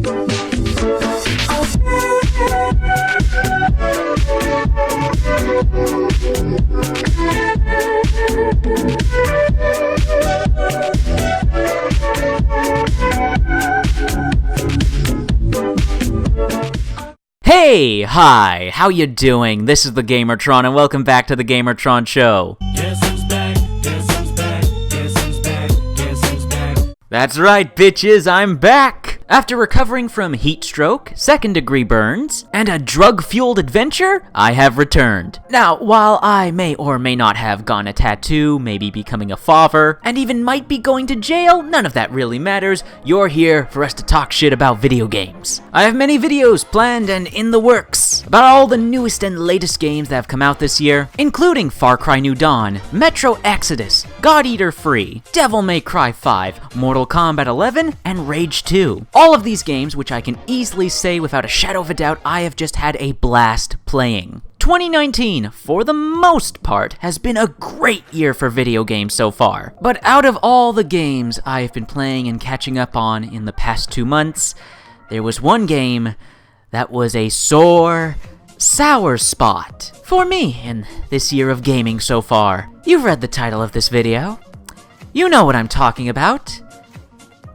Hey, hi, how you doing? This is the GamerTron, and welcome back to the GamerTron Show. Guess who's back? Guess who's back? Guess who's back? Guess who's back? That's right, bitches, I'm back! After recovering from heat stroke, second-degree burns, and a drug-fueled adventure, I have returned. Now, while I may or may not have gotten a tattoo, maybe becoming a father, and even might be going to jail, none of that really matters. You're here for us to talk shit about video games. I have many videos planned and in the works about all the newest and latest games that have come out this year, including Far Cry New Dawn, Metro Exodus, God Eater Free, Devil May Cry 5, Mortal Kombat 11, and Rage 2. All of these games, which I can easily say without a shadow of a doubt, I have just had a blast playing. 2019, for the most part, has been a great year for video games so far. But out of all the games I have been playing and catching up on in the past 2 months, there was one game that was a sore, sour spot for me in this year of gaming so far. You've read the title of this video. You know what I'm talking about.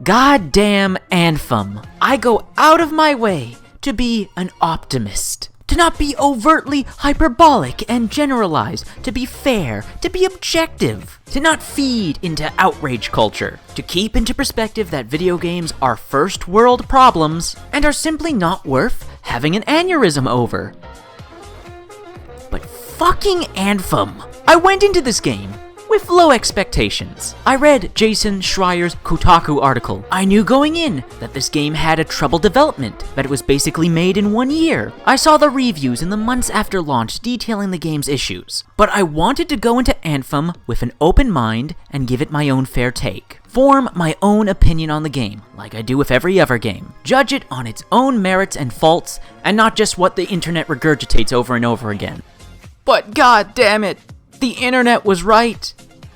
Goddamn Anthem. I go out of my way to be an optimist. To not be overtly hyperbolic and generalized. To be fair. To be objective. To not feed into outrage culture. To keep into perspective that video games are first world problems and are simply not worth having an aneurysm over. But fucking Anthem. I went into this game with low expectations. I read Jason Schreier's Kotaku article. I knew going in that this game had a troubled development, that it was basically made in 1 year. I saw the reviews in the months after launch detailing the game's issues. But I wanted to go into Anthem with an open mind and give it my own fair take. Form my own opinion on the game, like I do with every other game. Judge it on its own merits and faults, and not just what the internet regurgitates over and over again. But god damn it, the internet was right.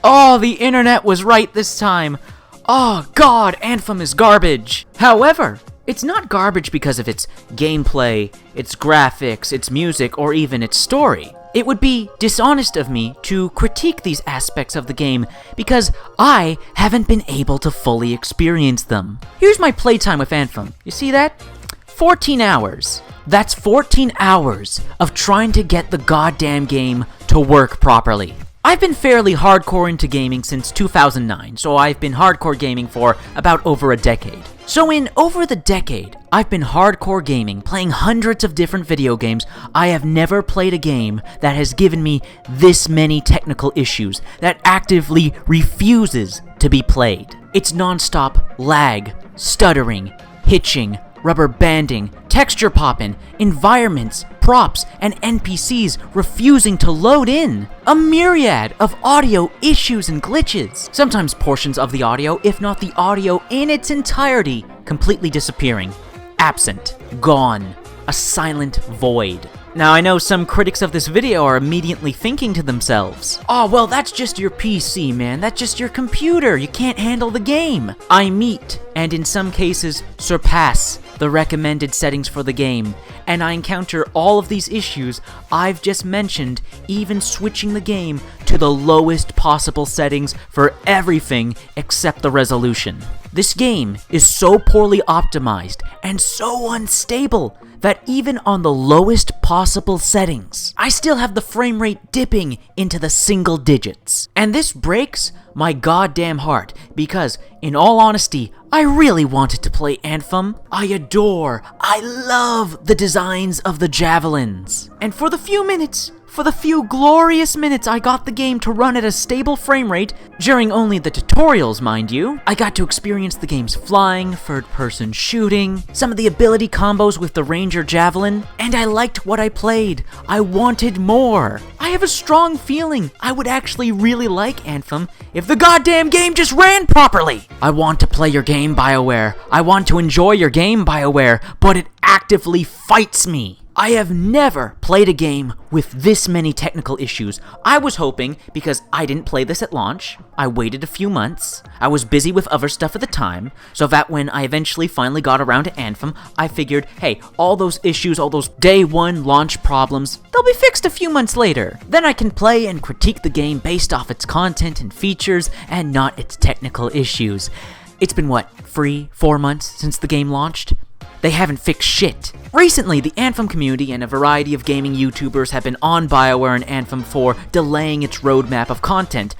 Oh, the internet was right this time. Oh god, Anthem is garbage. However, it's not garbage because of its gameplay, its graphics, its music, or even its story. It would be dishonest of me to critique these aspects of the game because I haven't been able to fully experience them. Here's my playtime with Anthem. You see that? 14 hours. That's 14 hours of trying to get the goddamn game to work properly. I've been fairly hardcore into gaming since 2009, so I've been hardcore gaming for about over a decade. So in over the decade, I've been hardcore gaming, playing hundreds of different video games. I have never played a game that has given me this many technical issues, that actively refuses to be played. It's non-stop lag, stuttering, hitching, rubber banding, texture popping, environments, props, and NPCs refusing to load in. A myriad of audio issues and glitches. Sometimes portions of the audio, if not the audio in its entirety, completely disappearing. Absent. Gone. A silent void. Now, I know some critics of this video are immediately thinking to themselves, oh, well, that's just your PC, man. That's just your computer. You can't handle the game. I meet, and in some cases, surpass the recommended settings for the game, and I encounter all of these issues I've just mentioned, even switching the game to the lowest possible settings for everything except the resolution. This game is so poorly optimized and so unstable that even on the lowest possible settings, I still have the frame rate dipping into the single digits. And this breaks my goddamn heart because, in all honesty, I really wanted to play Anthem. I love the designs of the javelins. And for the few glorious minutes I got the game to run at a stable frame rate, during only the tutorials, mind you, I got to experience the game's flying, third-person shooting, some of the ability combos with the Ranger Javelin, and I liked what I played. I wanted more. I have a strong feeling I would actually really like Anthem if the goddamn game just ran properly. I want to play your game, BioWare. I want to enjoy your game, BioWare, but it actively fights me. I have never played a game with this many technical issues. I was hoping, because I didn't play this at launch, I waited a few months, I was busy with other stuff at the time, so that when I eventually finally got around to Anthem, I figured, hey, all those issues, all those day one launch problems, they'll be fixed a few months later. Then I can play and critique the game based off its content and features, and not its technical issues. It's been what, 4 months since the game launched? They haven't fixed shit. Recently, the Anthem community and a variety of gaming YouTubers have been on BioWare and Anthem for delaying its roadmap of content.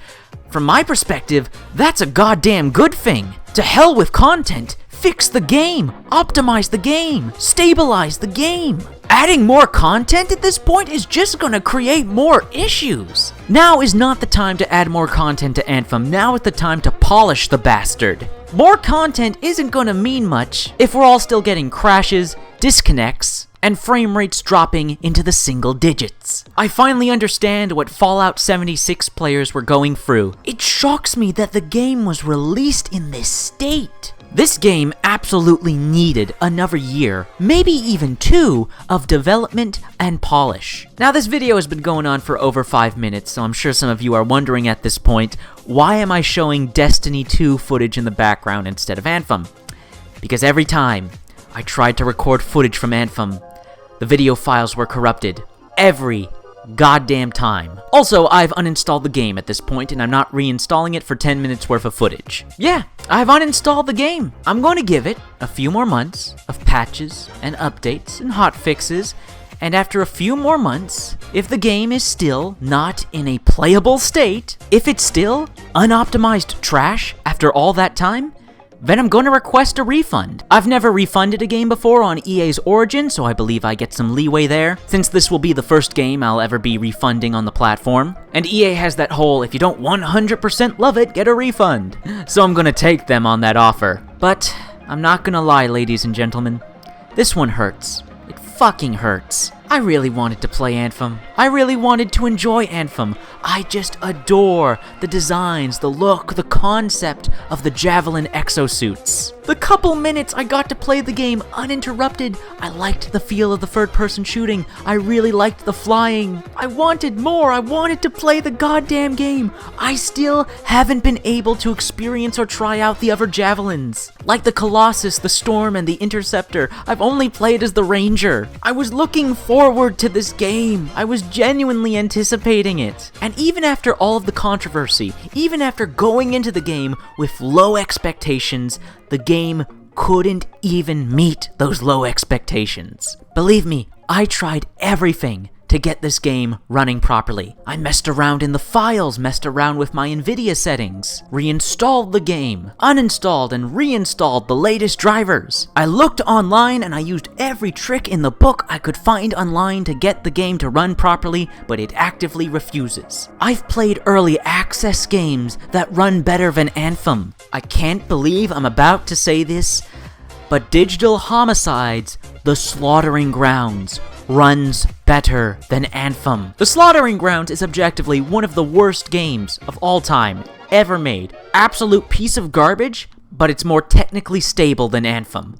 From my perspective, that's a goddamn good thing. To hell with content. Fix the game. Optimize the game. Stabilize the game. Adding more content at this point is just gonna create more issues. Now is not the time to add more content to Anthem. Now is the time to polish the bastard. More content isn't gonna mean much if we're all still getting crashes, disconnects, and frame rates dropping into the single digits. I finally understand what Fallout 76 players were going through. It shocks me that the game was released in this state. This game absolutely needed another year, maybe even 2, of development and polish. Now this video has been going on for over 5 minutes, so I'm sure some of you are wondering at this point, why am I showing Destiny 2 footage in the background instead of Anthem? Because every time I tried to record footage from Anthem, the video files were corrupted. Every goddamn time. Also, I've uninstalled the game at this point, and I'm not reinstalling it for 10 minutes worth of footage. Yeah, I've uninstalled the game. I'm going to give it a few more months of patches and updates and hotfixes, and after a few more months, if the game is still not in a playable state, if it's still unoptimized trash after all that time, then I'm going to request a refund. I've never refunded a game before on EA's Origin, so I believe I get some leeway there, since this will be the first game I'll ever be refunding on the platform. And EA has that whole, if you don't 100% love it, get a refund. So I'm going to take them on that offer. But I'm not going to lie, ladies and gentlemen, this one hurts. It fucking hurts. I really wanted to play Anthem. I really wanted to enjoy Anthem. I just adore the designs, the look, the concept of the Javelin exosuits. The couple minutes I got to play the game uninterrupted, I liked the feel of the third-person shooting. I really liked the flying. I wanted more. I wanted to play the goddamn game. I still haven't been able to experience or try out the other Javelins. Like the Colossus, the Storm, and the Interceptor, I've only played as the Ranger. I was looking forward to this game. I was genuinely anticipating it. And even after all of the controversy, even after going into the game with low expectations, the game couldn't even meet those low expectations. Believe me, I tried everything to get this game running properly. I messed around in the files, messed around with my Nvidia settings, reinstalled the game, uninstalled and reinstalled the latest drivers. I looked online and I used every trick in the book I could find online to get the game to run properly, but it actively refuses. I've played early access games that run better than Anthem. I can't believe I'm about to say this, but Digital Homicide's The Slaughtering Grounds runs better than Anthem. The Slaughtering Grounds is objectively one of the worst games of all time ever made. Absolute piece of garbage, but it's more technically stable than Anthem.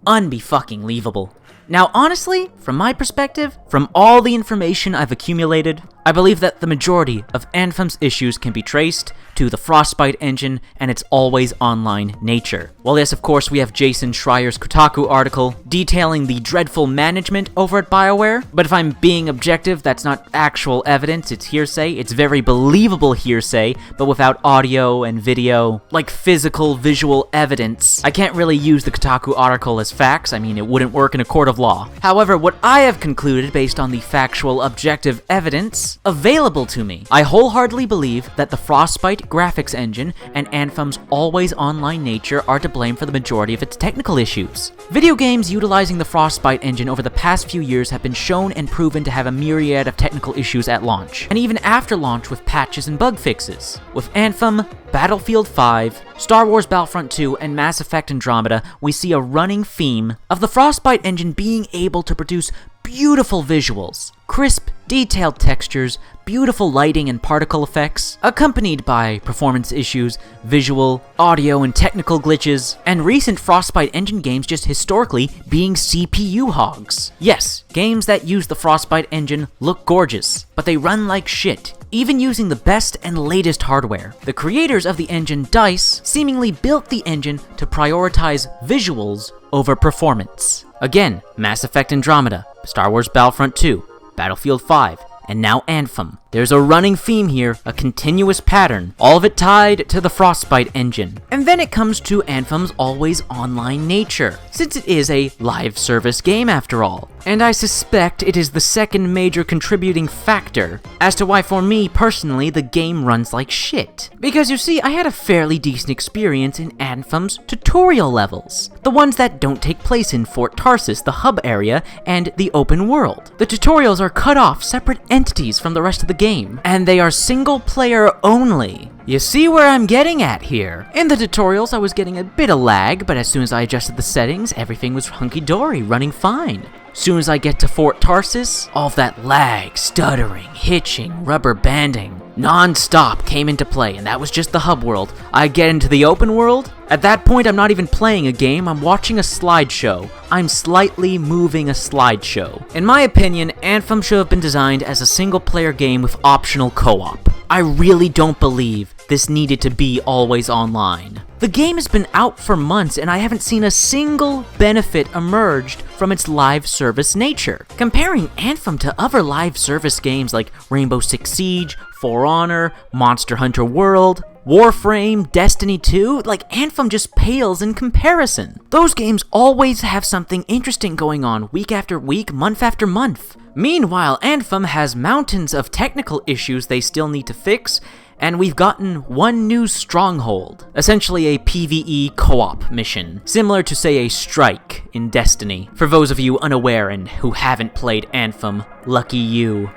Unbe-fucking-leavable. Now, honestly, from my perspective, from all the information I've accumulated, I believe that the majority of Anthem's issues can be traced to the Frostbite engine and its always online nature. Well, yes, of course, we have Jason Schreier's Kotaku article detailing the dreadful management over at BioWare, but if I'm being objective, that's not actual evidence, it's hearsay. It's very believable hearsay, but without audio and video, like physical, visual evidence. I can't really use the Kotaku article as facts. I mean, it wouldn't work in a court of law. However, what I have concluded based on the factual, objective evidence available to me, I wholeheartedly believe that the Frostbite graphics engine and Anthem's always online nature are to blame for the majority of its technical issues. Video games utilizing the Frostbite engine over the past few years have been shown and proven to have a myriad of technical issues at launch, and even after launch with patches and bug fixes. With Anthem, Battlefield 5, Star Wars Battlefront 2, and Mass Effect Andromeda, we see a running theme of the Frostbite engine being able to produce beautiful visuals, crisp, detailed textures, beautiful lighting and particle effects, accompanied by performance issues, visual, audio, and technical glitches, and recent Frostbite engine games just historically being CPU hogs. Yes, games that use the Frostbite engine look gorgeous, but they run like shit, even using the best and latest hardware. The creators of the engine, DICE, seemingly built the engine to prioritize visuals over performance. Again, Mass Effect Andromeda, Star Wars Battlefront 2, Battlefield 5, and now Anthem. There's a running theme here, a continuous pattern, all of it tied to the Frostbite engine. And then it comes to Anthem's always online nature, since it is a live service game after all. And I suspect it is the second major contributing factor as to why for me personally the game runs like shit. Because you see, I had a fairly decent experience in Anthem's tutorial levels, the ones that don't take place in Fort Tarsis, the hub area, and the open world. The tutorials are cut off separate entities from the rest of the game, and they are single player only. You see where I'm getting at here? In the tutorials I was getting a bit of lag, but as soon as I adjusted the settings, everything was hunky-dory, running fine. Soon as I get to Fort Tarsis, all of that lag, stuttering, hitching, rubber banding, non-stop came into play, and that was just the hub world. I get into the open world. At that point, I'm not even playing a game, I'm watching a slideshow. I'm slightly moving a slideshow. In my opinion, Anthem should have been designed as a single-player game with optional co-op. I really don't believe this needed to be always online. The game has been out for months and I haven't seen a single benefit emerged from its live service nature. Comparing Anthem to other live service games like Rainbow Six Siege, For Honor, Monster Hunter World, Warframe, Destiny 2, like Anthem just pales in comparison. Those games always have something interesting going on week after week, month after month. Meanwhile, Anthem has mountains of technical issues they still need to fix, and we've gotten one new stronghold, essentially a PvE co-op mission, similar to say a strike in Destiny. For those of you unaware and who haven't played Anthem, lucky you.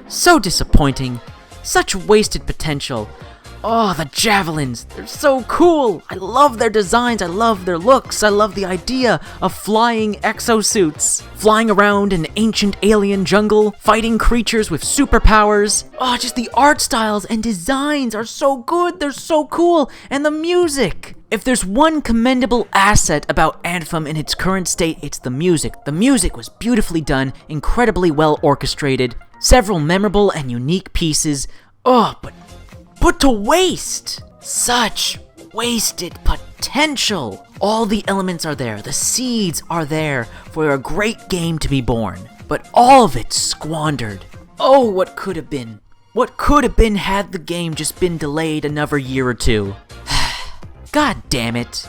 So disappointing, such wasted potential. Oh, the javelins, they're so cool! I love their designs, I love their looks, I love the idea of flying exosuits, flying around an ancient alien jungle, fighting creatures with superpowers. Oh, just the art styles and designs are so good, they're so cool, and the music! If there's one commendable asset about Anthem in its current state, it's the music. The music was beautifully done, incredibly well orchestrated, several memorable and unique pieces. Oh, but put to waste! Such wasted potential! All the elements are there, the seeds are there for a great game to be born, but all of it squandered. Oh, what could have been? What could have been had the game just been delayed another year or two? God damn it.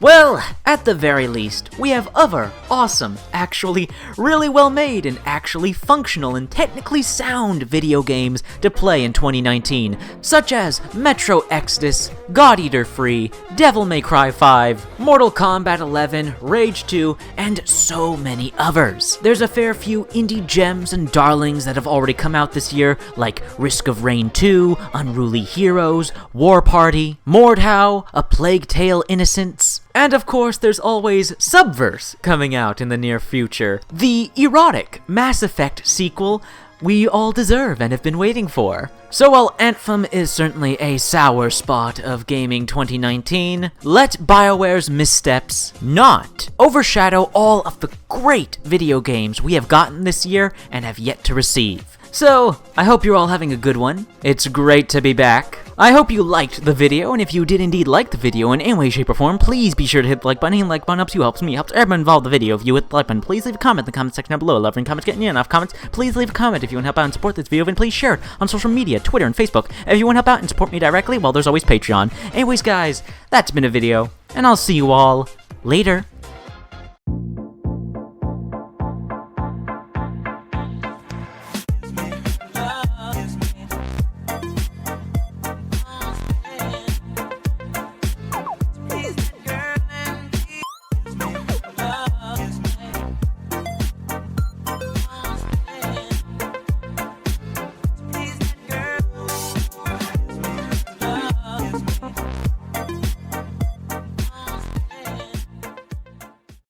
Well, at the very least, we have other awesome, actually really well made and actually functional and technically sound video games to play in 2019, such as Metro Exodus, God Eater Free, Devil May Cry 5, Mortal Kombat 11, Rage 2, and so many others. There's a fair few indie gems and darlings that have already come out this year, like Risk of Rain 2, Unruly Heroes, War Party, Mordhau, A Plague Tale Innocence. And of course, there's always Subverse coming out in the near future, the erotic Mass Effect sequel we all deserve and have been waiting for. So while Anthem is certainly a sour spot of gaming 2019, let BioWare's missteps not overshadow all of the great video games we have gotten this year and have yet to receive. So, I hope you're all having a good one. It's great to be back. I hope you liked the video, and if you did indeed like the video in any way, shape, or form, please be sure to hit the like button. Hitting the like button helps you, helps me, helps everyone involved in the video. If you hit the like button, please leave a comment in the comment section down below. Love reading comments, getting you enough comments. Please leave a comment if you want to help out and support this video, and please share it on social media, Twitter and Facebook. If you want to help out and support me directly, well, there's always Patreon. Anyways, guys, that's been a video, and I'll see you all later.